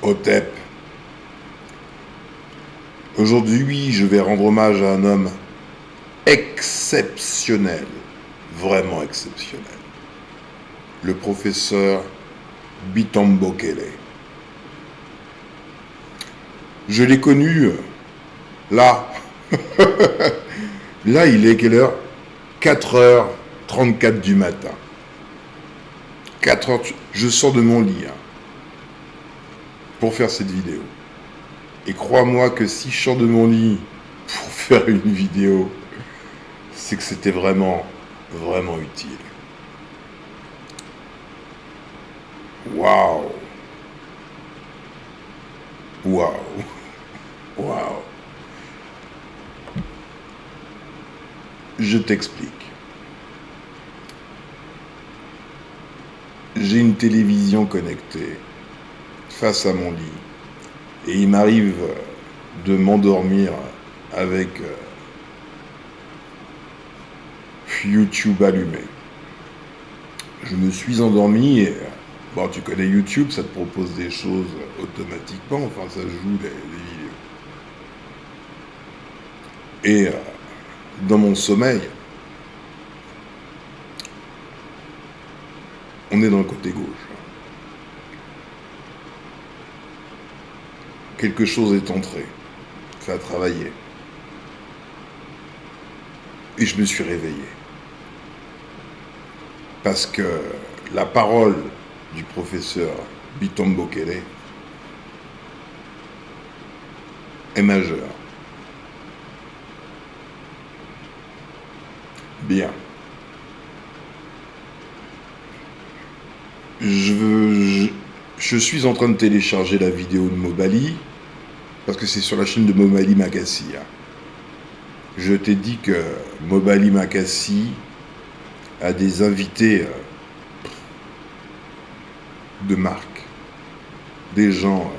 Hotep. Aujourd'hui, je vais rendre hommage à un homme exceptionnel, vraiment exceptionnel. Le professeur Bitambokele. Je l'ai connu là. Là, il est quelle heure? 4h34 du matin. 4 heures, je sors de mon lit pour faire cette vidéo. Et crois-moi que si je sors de mon lit pour faire une vidéo, c'est que c'était vraiment, vraiment utile. Waouh! Waouh! Waouh! Je t'explique. J'ai une télévision connectée face à mon lit et il m'arrive de m'endormir avec YouTube allumé. Je me suis endormi et bon, tu connais YouTube, ça te propose des choses automatiquement, enfin ça joue les vidéos. Et dans mon sommeil, on est dans le côté gauche. Quelque chose est entré, ça a travaillé. Et je me suis réveillé. Parce que la parole du professeur Bitambokele est majeure. Bien. Je suis en train de télécharger la vidéo de Mobali, parce que c'est sur la chaîne de Mobali Makassi. Je t'ai dit que Mobali Makassi a des invités de marque, des gens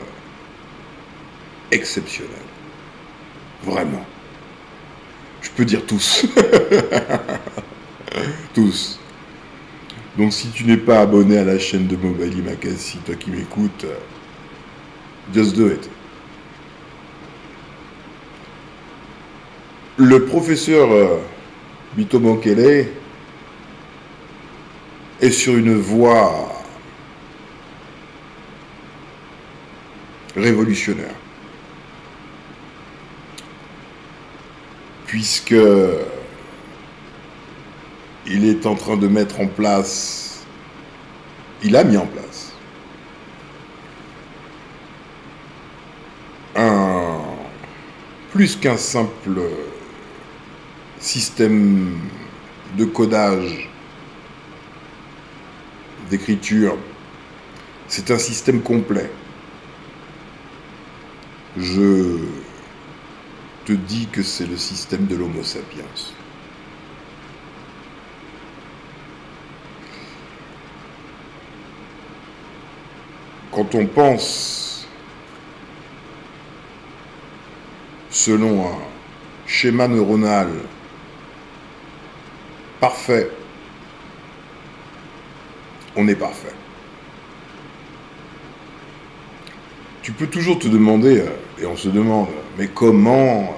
exceptionnels. Vraiment. Je peux dire tous. Tous. Donc si tu n'es pas abonné à la chaîne de Mobali Makassi, toi qui m'écoutes, just do it. Le professeur Bitambokele est sur une voie révolutionnaire. Puisque il est en train de mettre en place, il a mis en place plus qu'un simple système de codage, d'écriture, c'est un système complet. Je te dis que c'est le système de l'Homo sapiens. Quand on pense selon un schéma neuronal parfait, on est parfait. Tu peux toujours te demander, et on se demande, mais comment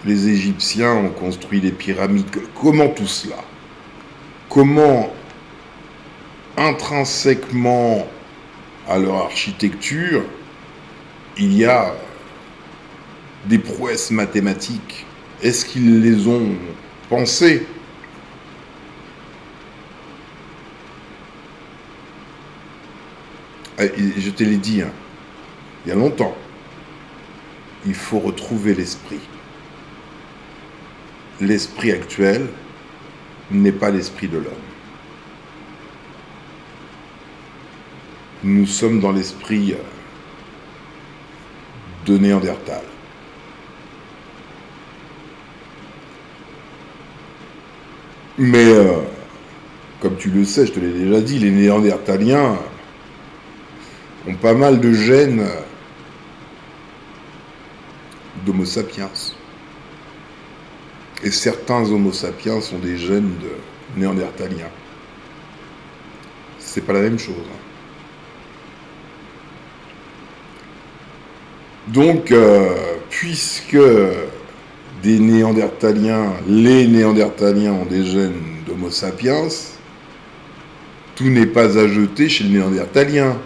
les Égyptiens ont construit les pyramides? Comment tout cela? Comment intrinsèquement à leur architecture, il y a des prouesses mathématiques? Est-ce qu'ils les ont pensées? Je te l'ai dit, il y a longtemps, il faut retrouver l'esprit. L'esprit actuel n'est pas l'esprit de l'homme. Nous sommes dans l'esprit de Néandertal. Mais, comme tu le sais, je te l'ai déjà dit, les Néandertaliens ont pas mal de gènes d'Homo sapiens. Et certains Homo sapiens sont des gènes de Néandertaliens. c'est pas la même chose. Donc, puisque les Néandertaliens ont des gènes d'Homo sapiens, tout n'est pas à jeter chez le Néandertalien.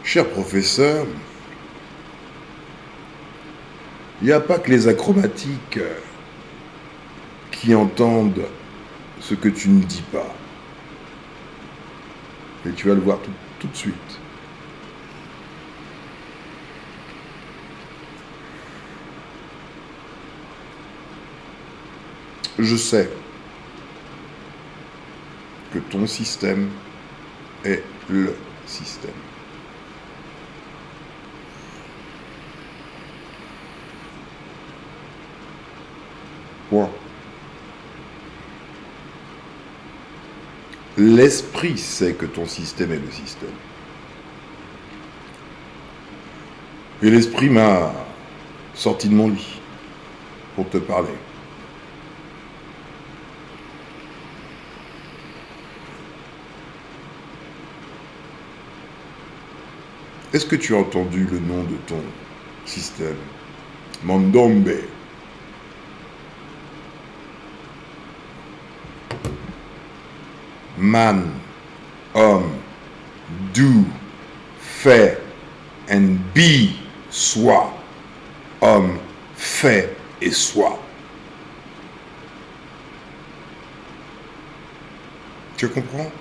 Cher professeur, il n'y a pas que les acromatiques qui entendent ce que tu ne dis pas. Et tu vas le voir tout de suite. Je sais que ton système est le système. Point. L'esprit sait que ton système est le système. Et l'esprit m'a sorti de mon lit pour te parler. Est-ce que tu as entendu le nom de ton système? Mandombe. Man, homme, do, fait, and be, soit. Homme, fait et soit. Tu comprends?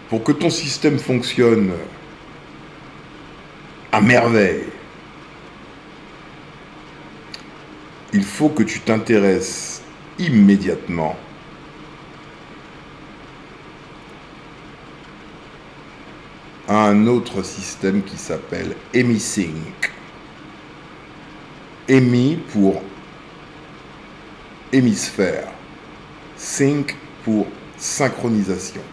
Pour que ton système fonctionne à merveille, il faut que tu t'intéresses immédiatement à un autre système qui s'appelle HemiSync. Hemi pour hémisphère, sync pour synchronisation.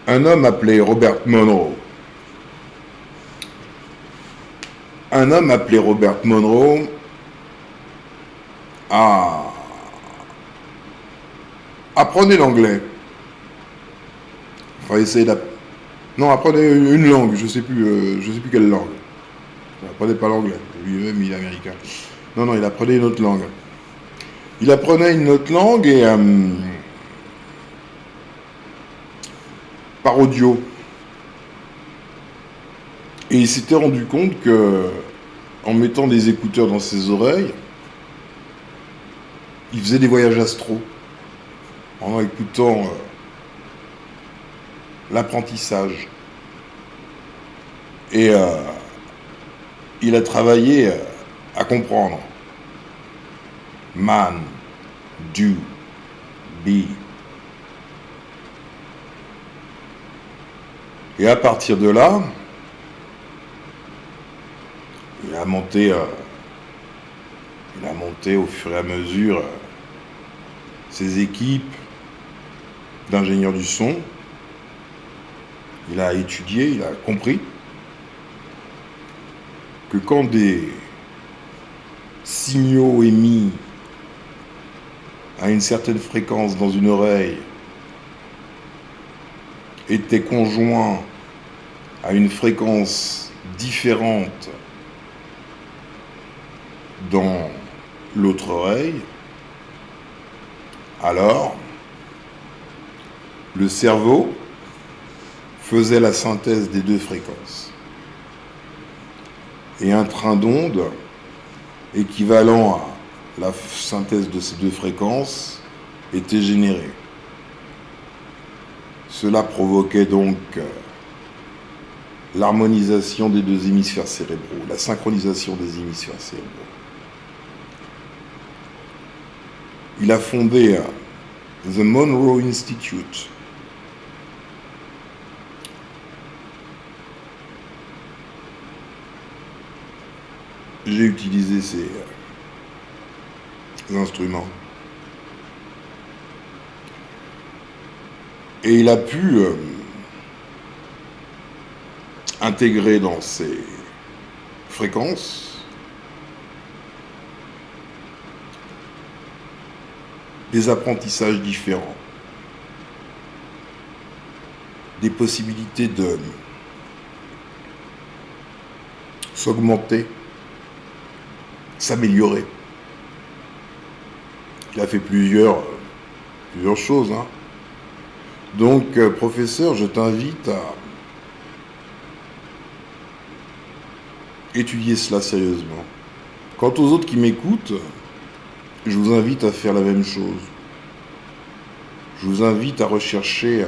Un homme appelé Robert Monroe. Apprenez l'anglais. Enfin, essayez Non, apprenez une langue, je sais plus quelle langue. Apprenez pas l'anglais, lui-même il est américain. Non, il apprenait une autre langue. Il apprenait une autre langue et par audio. Et il s'était rendu compte que, en mettant des écouteurs dans ses oreilles, il faisait des voyages astraux, en écoutant l'apprentissage. Et il a travaillé à comprendre. Man, do, be. Et à partir de là, il a monté au fur et à mesure ses équipes d'ingénieurs du son. Il a étudié, il a compris que quand des signaux émis à une certaine fréquence dans une oreille étaient conjoints à une fréquence différente dans l'autre oreille, alors le cerveau faisait la synthèse des deux fréquences. Et un train d'onde équivalent à la synthèse de ces deux fréquences était généré. Cela provoquait donc l'harmonisation des deux hémisphères cérébraux, la synchronisation des hémisphères cérébraux. Il a fondé The Monroe Institute. J'ai utilisé ces instruments. Et il a pu intégrer dans ses fréquences des apprentissages différents, des possibilités de s'augmenter, s'améliorer. Il a fait plusieurs choses, hein. Donc, professeur, je t'invite à étudier cela sérieusement. Quant aux autres qui m'écoutent, je vous invite à faire la même chose. Je vous invite à rechercher,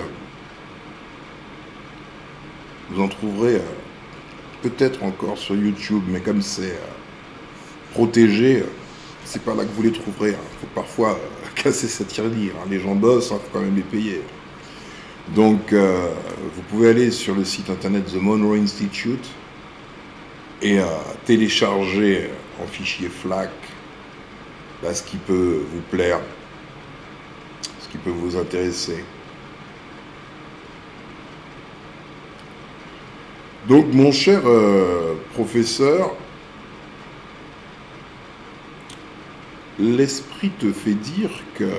vous en trouverez peut-être encore sur YouTube, mais comme c'est protégé, c'est pas là que vous les trouverez. Il faut parfois casser cette tirelire. Les gens bossent, il faut quand même les payer. Donc, vous pouvez aller sur le site internet The Monroe Institute et télécharger en fichier FLAC ce qui peut vous plaire, ce qui peut vous intéresser. Donc, mon cher professeur, l'esprit te fait dire que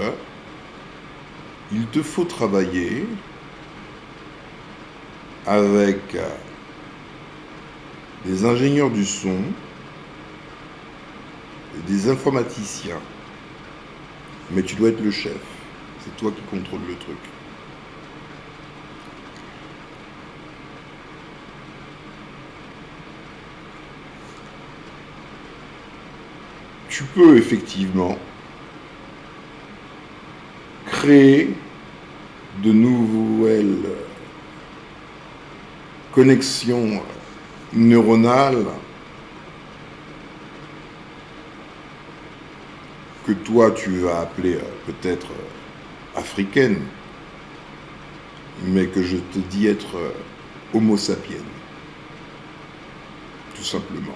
il te faut travailler avec des ingénieurs du son et des informaticiens. Mais tu dois être le chef. C'est toi qui contrôles le truc. Tu peux effectivement créer de nouvelles connexions neuronales que toi tu vas appeler peut-être africaines, mais que je te dis être homo sapiens, tout simplement.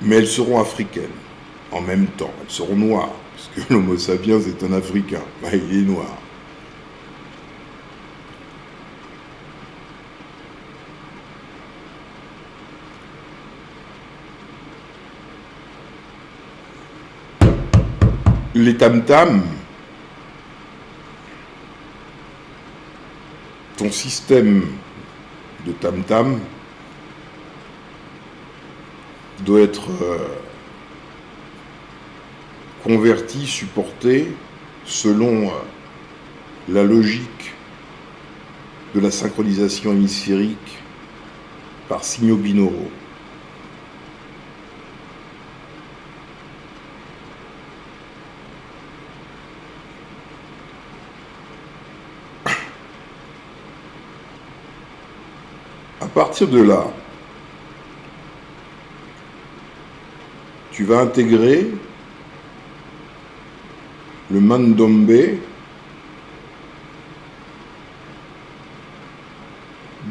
Mais elles seront africaines, en même temps, elles seront noires, parce que l'homo sapiens est un Africain, il est noir. Les tam-tams, ton système de tam-tam doit être converti, supporté selon la logique de la synchronisation hémisphérique par signaux binauraux. À partir de là, tu vas intégrer le mandombe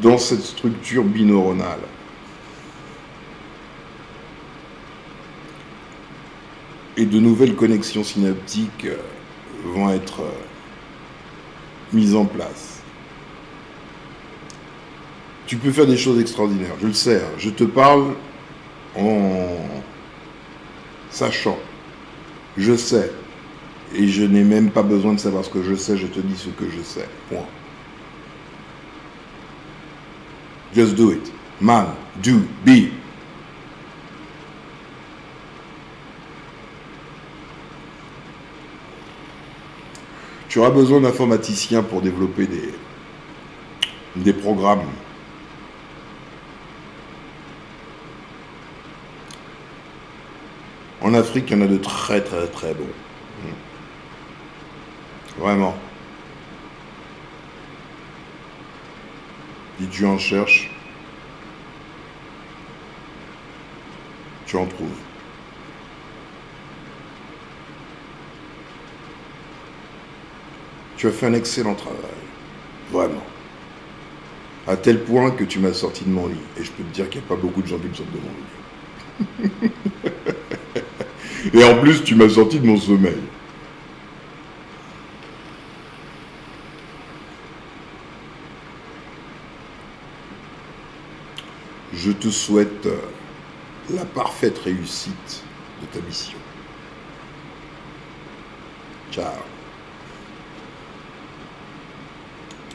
dans cette structure bineuronale. Et de nouvelles connexions synaptiques vont être mises en place. Tu peux faire des choses extraordinaires, je le sais, hein. Je te parle en sachant, je sais, et je n'ai même pas besoin de savoir ce que je sais, je te dis ce que je sais, point. Just do it. Man, do, be. Tu auras besoin d'informaticiens pour développer des programmes. En Afrique, il y en a de très très très bons. Vraiment. Si tu en cherches, tu en trouves. Tu as fait un excellent travail. Vraiment. À tel point que tu m'as sorti de mon lit. Et je peux te dire qu'il n'y a pas beaucoup de gens qui me sortent de mon lit. Et en plus, tu m'as sorti de mon sommeil. Je te souhaite la parfaite réussite de ta mission. Ciao.